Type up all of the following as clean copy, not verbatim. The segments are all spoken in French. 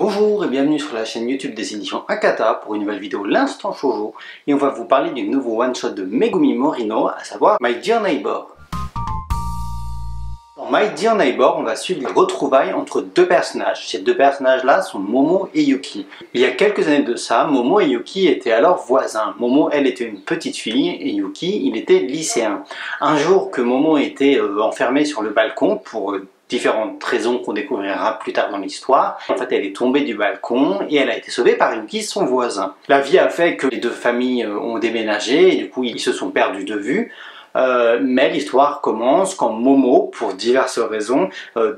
Bonjour et bienvenue sur la chaîne YouTube des éditions Akata pour une nouvelle vidéo L'Instant Shoujo, et on va vous parler du nouveau one-shot de Megumi Morino, à savoir My Dear Neighbor. Dans My Dear Neighbor, on va suivre les retrouvailles entre deux personnages. Ces deux personnages-là sont Momo et Yuki. Il y a quelques années de ça, Momo et Yuki étaient alors voisins. Momo, elle, était une petite fille et Yuki, il était lycéen. Un jour que Momo était enfermée sur le balcon pour différentes raisons qu'on découvrira plus tard dans l'histoire. En fait, elle est tombée du balcon et elle a été sauvée par Yuki, son voisin. La vie a fait que les deux familles ont déménagé et du coup, ils se sont perdus de vue. Mais l'histoire commence quand Momo, pour diverses raisons,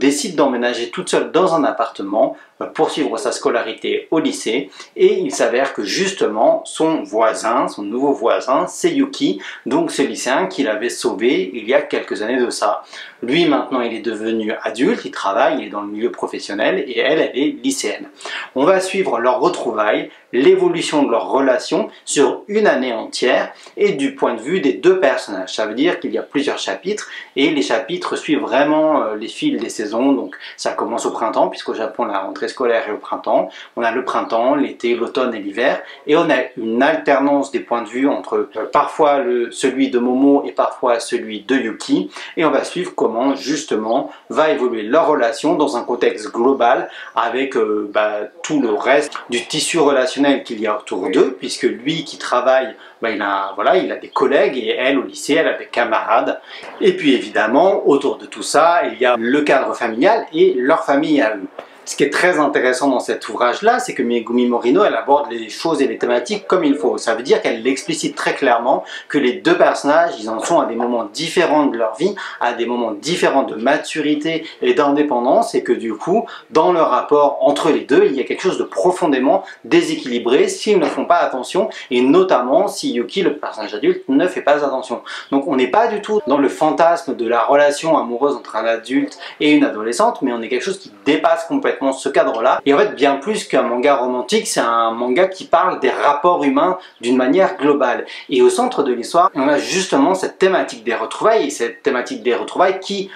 décide d'emménager toute seule dans un appartement, poursuivre sa scolarité au lycée, et il s'avère que justement son voisin, son nouveau voisin, c'est Yuki, donc ce lycéen qu'il avait sauvé il y a quelques années de ça. Lui maintenant il est devenu adulte, il travaille, il est dans le milieu professionnel, et elle est lycéenne. On va suivre leurs retrouvailles, l'évolution de leur relation sur une année entière, et du point de vue des deux personnages. Ça veut dire qu'il y a plusieurs chapitres, et les chapitres suivent vraiment les fils des saisons. Donc ça commence au printemps, puisqu'au Japon la rentrée scolaire est au printemps. On a le printemps, l'été, l'automne et l'hiver, et on a une alternance des points de vue entre parfois celui de Momo et parfois celui de Yuki, et on va suivre comment justement va évoluer leur relation dans un contexte global avec tout le reste du tissu relationnel qu'il y a autour d'eux, puisque lui qui travaille, il a des collègues, et elle au lycée elle a des camarades, et puis évidemment autour de tout ça il y a le cadre familial et leur famille à eux. Ce qui est très intéressant dans cet ouvrage-là, c'est que Megumi Morino, elle aborde les choses et les thématiques comme il faut. Ça veut dire qu'elle explicite très clairement que les deux personnages, ils en sont à des moments différents de leur vie, à des moments différents de maturité et d'indépendance, et que du coup, dans le rapport entre les deux, il y a quelque chose de profondément déséquilibré s'ils ne font pas attention, et notamment si Yuki, le personnage adulte, ne fait pas attention. Donc on n'est pas du tout dans le fantasme de la relation amoureuse entre un adulte et une adolescente, mais on est quelque chose qui dépasse complètement ce cadre-là. Et en fait, bien plus qu'un manga romantique, c'est un manga qui parle des rapports humains d'une manière globale. Et au centre de l'histoire, on a justement cette thématique des retrouvailles, et cette thématique des retrouvailles qui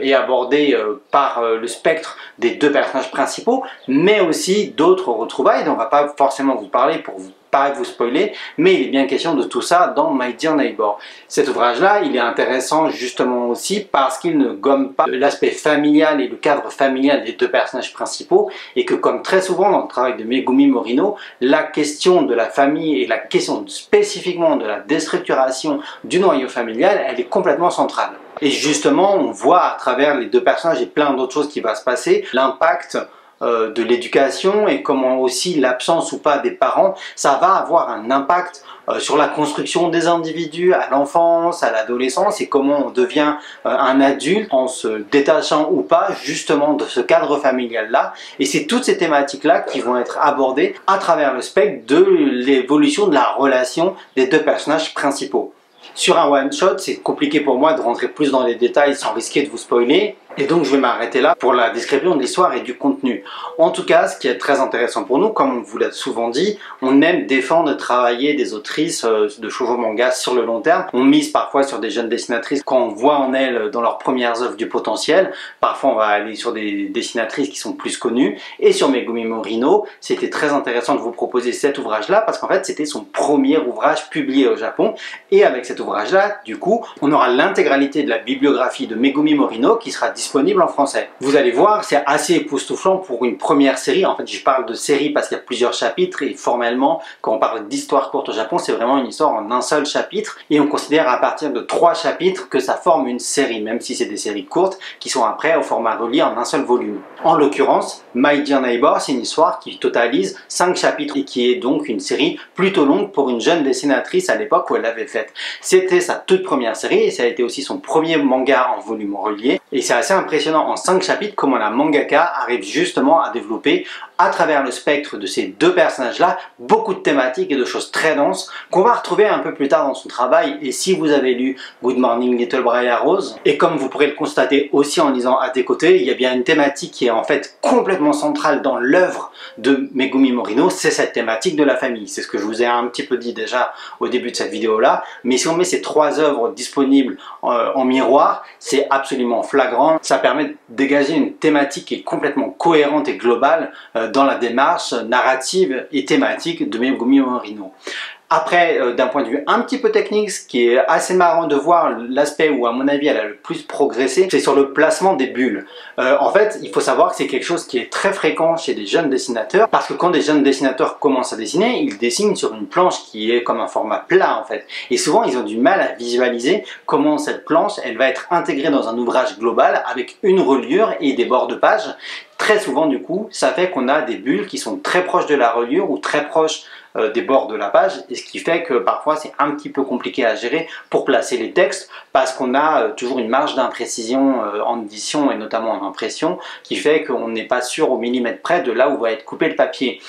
est abordée par le spectre des deux personnages principaux, mais aussi d'autres retrouvailles dont on ne va pas forcément vous parler pour pas vous spoiler, mais il est bien question de tout ça dans My Dear Neighbor. Cet ouvrage-là, il est intéressant justement aussi parce qu'il ne gomme pas l'aspect familial et le cadre familial des deux personnages principaux, et que comme très souvent dans le travail de Megumi Morino, la question de la famille et la question spécifiquement de la déstructuration du noyau familial, elle est complètement centrale. Et justement, on voit à travers les deux personnages et plein d'autres choses qui vont se passer, l'impact de l'éducation, et comment aussi l'absence ou pas des parents, ça va avoir un impact sur la construction des individus à l'enfance, à l'adolescence, et comment on devient un adulte en se détachant ou pas justement de ce cadre familial-là. Et c'est toutes ces thématiques-là qui vont être abordées à travers le spectre de l'évolution de la relation des deux personnages principaux. Sur un one-shot, c'est compliqué pour moi de rentrer plus dans les détails sans risquer de vous spoiler, et donc je vais m'arrêter là pour la description de l'histoire et du contenu. En tout cas, ce qui est très intéressant pour nous, comme on vous l'a souvent dit, on aime défendre et travailler des autrices de shoujo manga sur le long terme. On mise parfois sur des jeunes dessinatrices quand on voit en elles dans leurs premières œuvres du potentiel. Parfois on va aller sur des dessinatrices qui sont plus connues, et sur Megumi Morino, c'était très intéressant de vous proposer cet ouvrage-là parce qu'en fait c'était son premier ouvrage publié au Japon, et avec cet ouvrage-là, du coup, on aura l'intégralité de la bibliographie de Megumi Morino qui sera disponible en français. Vous allez voir, c'est assez époustouflant pour une première série. En fait, je parle de série parce qu'il y a plusieurs chapitres, et formellement, quand on parle d'histoire courte au Japon, c'est vraiment une histoire en un seul chapitre, et on considère à partir de 3 chapitres que ça forme une série, même si c'est des séries courtes qui sont après au format relié en un seul volume. En l'occurrence, My Dear Neighbor, c'est une histoire qui totalise 5 chapitres, et qui est donc une série plutôt longue pour une jeune dessinatrice à l'époque où elle l'avait faite. C'était sa toute première série, et ça a été aussi son premier manga en volume relié, et c'est assez impressionnant en 5 chapitres comment la mangaka arrive justement à développer à travers le spectre de ces deux personnages-là beaucoup de thématiques et de choses très denses qu'on va retrouver un peu plus tard dans son travail. Et si vous avez lu Good Morning Little Briar Rose, et comme vous pourrez le constater aussi en lisant À tes côtés, il y a bien une thématique qui est en fait complètement centrale dans l'œuvre de Megumi Morino, c'est cette thématique de la famille. C'est ce que je vous ai un petit peu dit déjà au début de cette vidéo-là, mais si on met ces 3 œuvres disponibles en miroir, c'est absolument flagrant. Ça permet de dégager une thématique qui est complètement cohérente et globale dans la démarche narrative et thématique de Megumi Morino. Après, d'un point de vue un petit peu technique, ce qui est assez marrant de voir, l'aspect où à mon avis elle a le plus progressé, c'est sur le placement des bulles. En fait, il faut savoir que c'est quelque chose qui est très fréquent chez des jeunes dessinateurs, parce que quand des jeunes dessinateurs commencent à dessiner, ils dessinent sur une planche qui est comme un format plat en fait. Et souvent, ils ont du mal à visualiser comment cette planche, elle va être intégrée dans un ouvrage global avec une reliure et des bords de page. Très souvent, du coup, ça fait qu'on a des bulles qui sont très proches de la reliure ou très proches des bords de la page, et ce qui fait que parfois c'est un petit peu compliqué à gérer pour placer les textes, parce qu'on a toujours une marge d'imprécision en édition et notamment en impression, qui fait qu'on n'est pas sûr au millimètre près de là où va être coupé le papier.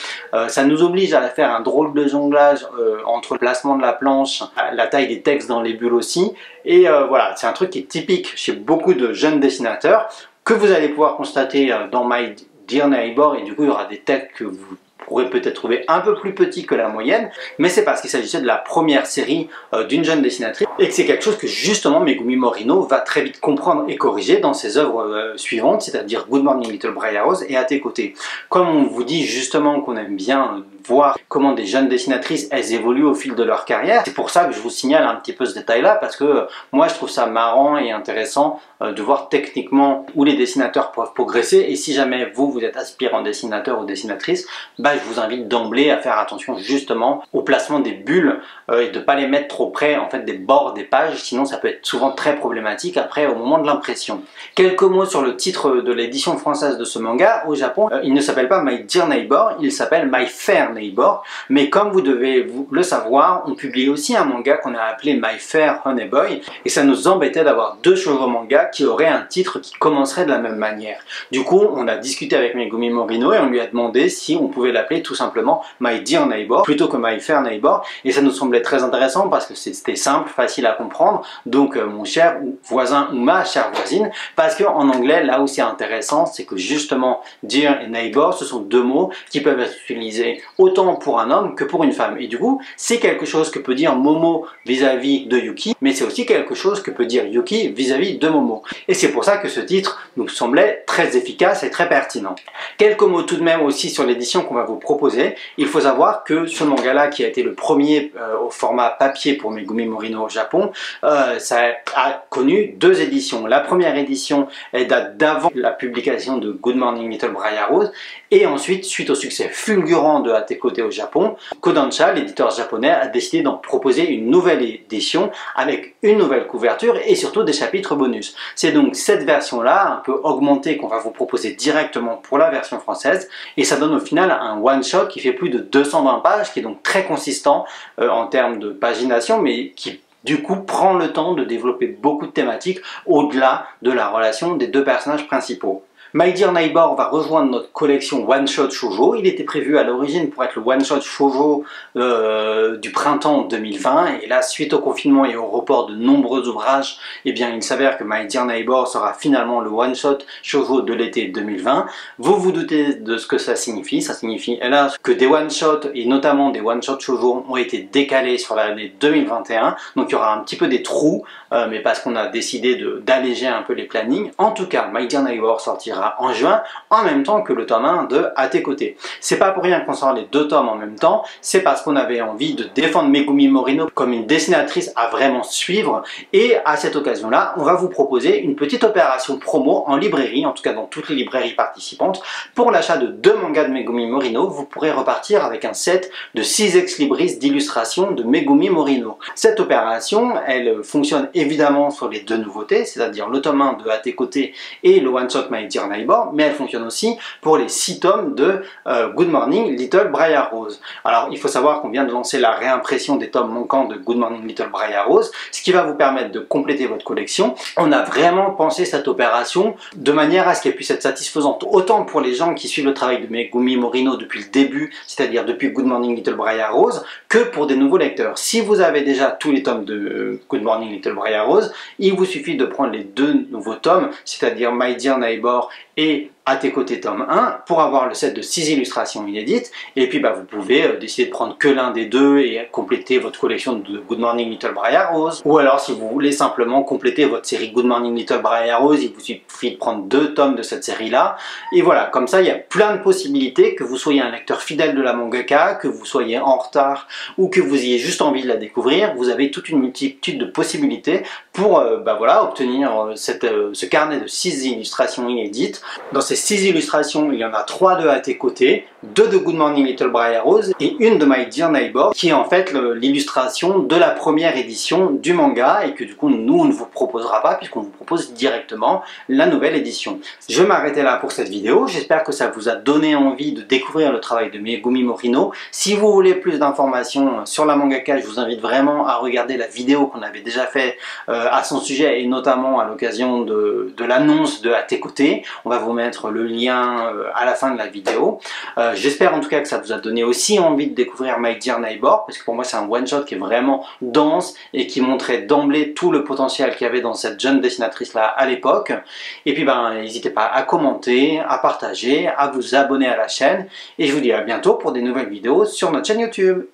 Ça nous oblige à faire un drôle de jonglage entre le placement de la planche, la taille des textes dans les bulles aussi, et voilà, c'est un truc qui est typique chez beaucoup de jeunes dessinateurs, que vous allez pouvoir constater dans My Dear Neighbor, et du coup il y aura des textes que vous pourrez peut-être trouver un peu plus petit que la moyenne, mais c'est parce qu'il s'agissait de la première série d'une jeune dessinatrice, et que c'est quelque chose que justement Megumi Morino va très vite comprendre et corriger dans ses œuvres suivantes, c'est-à-dire Good Morning Little Briar Rose et À tes côtés. Comme on vous dit justement qu'on aime bien voir comment des jeunes dessinatrices elles évoluent au fil de leur carrière, c'est pour ça que je vous signale un petit peu ce détail là, parce que moi je trouve ça marrant et intéressant de voir techniquement où les dessinateurs peuvent progresser, et si jamais vous êtes aspirant dessinateur ou dessinatrice, bah, je vous invite d'emblée à faire attention justement au placement des bulles et de ne pas les mettre trop près en fait des bords des pages, sinon ça peut être souvent très problématique après au moment de l'impression. Quelques mots sur le titre de l'édition française de ce manga. Au Japon, il ne s'appelle pas My Dear Neighbor, il s'appelle My Fair Neighbor, mais comme vous devez le savoir, on publie aussi un manga qu'on a appelé My Fair Honey Boy, et ça nous embêtait d'avoir deux shoujo mangas qui auraient un titre qui commencerait de la même manière. Du coup, on a discuté avec Megumi Morino et on lui a demandé si on pouvait l'appeler tout simplement My Dear Neighbor plutôt que My Fair Neighbor, et ça nous semblait très intéressant parce que c'était simple, facile à comprendre, donc mon cher voisin ou ma chère voisine, parce qu'en anglais, là où c'est intéressant, c'est que justement Dear et Neighbor, ce sont deux mots qui peuvent être utilisés autant pour un homme que pour une femme, et du coup, c'est quelque chose que peut dire Momo vis-à-vis de Yuki, mais c'est aussi quelque chose que peut dire Yuki vis-à-vis de Momo, et c'est pour ça que ce titre nous semblait très efficace et très pertinent. Quelques mots tout de même aussi sur l'édition qu'on va vous proposer. Il faut savoir que ce manga-là, qui a été le premier au format papier pour Megumi Morino au Japon, ça a connu deux éditions. La première édition, elle date d'avant la publication de Good Morning Little Briar Rose, et ensuite, suite au succès fulgurant de À tes côtés au Japon, Kodansha, l'éditeur japonais, a décidé d'en proposer une nouvelle édition avec une nouvelle couverture et surtout des chapitres bonus. C'est donc cette version-là, un peu augmentée, qu'on va vous proposer directement pour la version française, et ça donne au final un one-shot qui fait plus de 220 pages, qui est donc très consistant en termes de pagination, mais qui du coup prend le temps de développer beaucoup de thématiques au-delà de la relation des deux personnages principaux. My Dear Neighbor va rejoindre notre collection One Shot Shoujo. Il était prévu à l'origine pour être le One Shot Shoujo du printemps 2020, et là, suite au confinement et au report de nombreux ouvrages, eh bien, il s'avère que My Dear Neighbor sera finalement le One Shot Shoujo de l'été 2020. Vous vous doutez de ce que ça signifie. Ça signifie, hélas, que des One Shot et notamment des One Shot Shoujo ont été décalés sur l'année 2021. Donc, il y aura un petit peu des trous, mais parce qu'on a décidé d'alléger un peu les plannings. En tout cas, My Dear Neighbor sortira en juin, en même temps que le tome 1 de À tes côtés. C'est pas pour rien qu'on sort les deux tomes en même temps, c'est parce qu'on avait envie de défendre Megumi Morino comme une dessinatrice à vraiment suivre, et à cette occasion-là, on va vous proposer une petite opération promo en librairie, en tout cas dans toutes les librairies participantes. Pour l'achat de deux mangas de Megumi Morino, vous pourrez repartir avec un set de 6 ex-libris d'illustrations de Megumi Morino. Cette opération, elle fonctionne évidemment sur les deux nouveautés, c'est-à-dire le tome 1 de À tes côtés et le One Shot My Dear Neighbor, mais elle fonctionne aussi pour les 6 tomes de Good Morning Little Briar Rose. Alors il faut savoir qu'on vient de lancer la réimpression des tomes manquants de Good Morning Little Briar Rose, ce qui va vous permettre de compléter votre collection. On a vraiment pensé cette opération de manière à ce qu'elle puisse être satisfaisante autant pour les gens qui suivent le travail de Megumi Morino depuis le début, c'est-à-dire depuis Good Morning Little Briar Rose, que pour des nouveaux lecteurs. Si vous avez déjà tous les tomes de Good Morning Little Briar Rose, il vous suffit de prendre les deux nouveaux tomes, c'est-à-dire My Dear Neighbor et À tes côtés tome 1 pour avoir le set de 6 illustrations inédites, et puis vous pouvez décider de prendre que l'un des deux et compléter votre collection de Good Morning Little Briar Rose, ou alors si vous voulez simplement compléter votre série Good Morning Little Briar Rose, il vous suffit de prendre 2 tomes de cette série là, et voilà, comme ça il y a plein de possibilités, que vous soyez un lecteur fidèle de la mangaka, que vous soyez en retard ou que vous ayez juste envie de la découvrir, vous avez toute une multitude de possibilités pour voilà, obtenir ce carnet de 6 illustrations inédites. Dans ces 6 illustrations, il y en a 3 de À tes côtés, 2 de Good Morning Little Briar Rose et une de My Dear Neighbor, qui est en fait l'illustration de la première édition du manga et que du coup nous on ne vous proposera pas puisqu'on vous propose directement la nouvelle édition. Je vais m'arrêter là pour cette vidéo, j'espère que ça vous a donné envie de découvrir le travail de Megumi Morino. Si vous voulez plus d'informations sur la mangaka, je vous invite vraiment à regarder la vidéo qu'on avait déjà fait à son sujet et notamment à l'occasion de l'annonce de À tes côtés. On va vous mettre le lien à la fin de la vidéo. J'espère en tout cas que ça vous a donné aussi envie de découvrir My Dear Neighbor, parce que pour moi c'est un one-shot qui est vraiment dense et qui montrait d'emblée tout le potentiel qu'il y avait dans cette jeune dessinatrice là à l'époque. Et puis n'hésitez pas à commenter, à partager, à vous abonner à la chaîne, et je vous dis à bientôt pour des nouvelles vidéos sur notre chaîne YouTube.